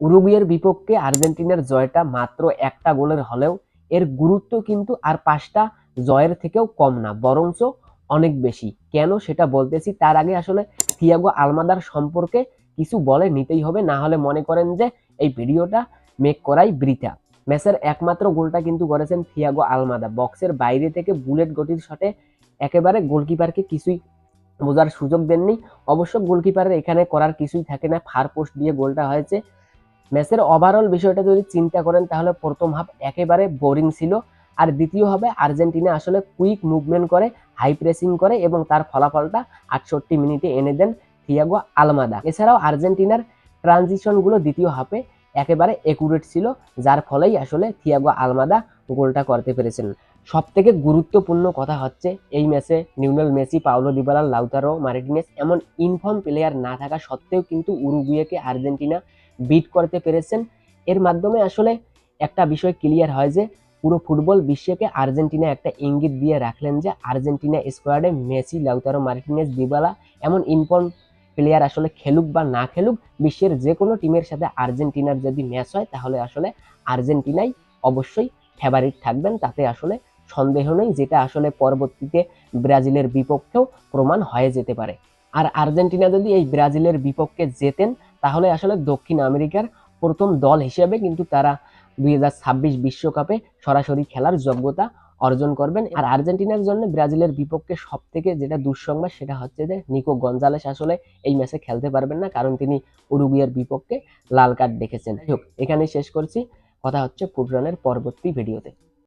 উরুগুয়ের বিপক্ষে আর্জেন্টিনার জয়টা মাত্র একটা গোলের হলেও এর গুরুত্ব কিন্তু আর 5টা জয়ের থেকেও কম না, বরঞ্চ অনেক বেশি। কেন সেটা বলতেছি, তার আগে আসলে থিয়াগো আলমাদার সম্পর্কে কিছু বলে নিতেই হবে, না হলে মনে করেন যে এই ভিডিওটা মেক করাই বৃথা। ম্যাচের একমাত্র গোলটা কিন্তু করেছেন থিয়াগো আলমাদা, বক্সের বাইরে থেকে বুলেট গতির শটে একেবারে গোলকিপারকে কিছুই বোঝার সুযোগ দেননি। অবশ্য গোলকিপারের এখানে করার কিছুই থাকে না, ফার পোস্ট দিয়ে গোলটা হয়েছে। ম্যাচের ওভারঅল বিষয়টা যদি চিন্তা করেন তাহলে প্রথম হাফ একেবারে বোরিং ছিল, আর দ্বিতীয় হবে আর্জেন্টিনা আসলে কুইক মুভমেন্ট করে, হাই প্রেসিং করে এবং তার ফলাফলটা 68 মিনিটে এনে দেন থিয়াগো আলমাদা। এছাড়াও আর্জেন্টিনার ট্রানজিশনগুলো দ্বিতীয় হাফে একেবারে একুরেট ছিল, যার ফলেই আসলে থিয়াগো আলমাদা গোলটা করতে পেরেছেন। সব থেকে গুরুত্বপূর্ণ কথা হচ্ছে এই ম্যাচে Lionel Messi, Paulo Dybala, Lautaro Martinez এমন ইনফর্ম প্লেয়ার না থাকা সত্ত্বেও কিন্তু উরুগুয়েকে আর্জেন্টিনা বিট করতে পেরেছেন। এর মাধ্যমে আসলে একটা বিষয় ক্লিয়ার হয় যে পুরো ফুটবল বিশ্বকে আর্জেন্টিনা একটা ইঙ্গিত দিয়ে রাখলেন যে আর্জেন্টিনা স্কোয়াডে মেসি, লাউতারো মার্টিনেজ, দিবালা এমন ইনফর্ম প্লেয়ার আসলে খেলুক বা না খেলুক, বিশ্বের যে কোনো টিমের সাথে আর্জেন্টিনার যদি ম্যাচ হয় তাহলে আসলে আর্জেন্টিনাই অবশ্যই ফেভারিট থাকবেন, তাতে আসলে সন্দেহ নেই, যেটা আসলে পরবর্তীতে ব্রাজিলের বিপক্ষেও প্রমাণ হয়ে যেতে পারে। আর আর্জেন্টিনা যদি এই ব্রাজিলের বিপক্ষে জেতেন তাহলে আসলে দক্ষিণ আমেরিকার প্রথম দল হিসেবে কিন্তু তারা 2026 বিশ্বকাপে সরাসরি খেলার যোগ্যতা অর্জন করবেন। আর আর্জেন্টিনার জন্য ব্রাজিলের বিপক্ষে সব থেকে যেটা দুঃসংবাদ সেটা হচ্ছে যে নিকো গঞ্জালেস আসলে এই ম্যাচে খেলতে পারবেন না, কারণ তিনি উরুগুয়ের বিপক্ষে লাল কার্ড দেখেছেন। এখানে শেষ করছি, কথা হচ্ছে ফুটবলের পরবর্তী ভিডিওতে।